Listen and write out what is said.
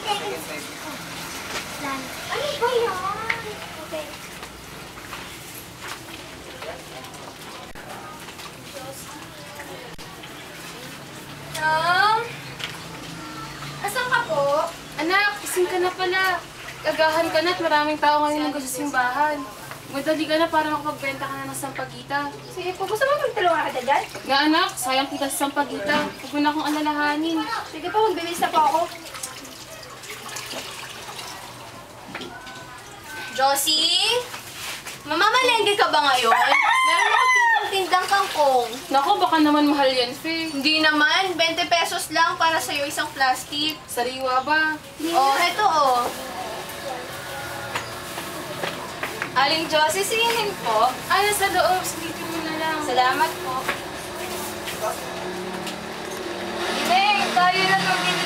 Ano ba yan? Okay. Asan ka po? Anak, gising ka na pala. Agahan ka na at maraming tao ngayon ng sa simbahan. Madali ka na para makapagbenta ka na ng sampagita. Sige po, gusto mo magtulungan kita dyan? Nga anak, sayang kita sa sampagita. Huwag mo na akong alalahanin. Sige po, magbilis na po ako. Josie? Mamamalengke ka ba ngayon? Meron ako kitang tindang kangkong. Naku, baka naman mahal yan, Fe. Hindi naman, 20 pesos lang para sa'yo isang plastic. Sariwa ba? Oh, eto oh. Aling Josie, singin po. Ay, nasa loob. Silipin mo na lang. Salamat po. Ineng, tayo na magbili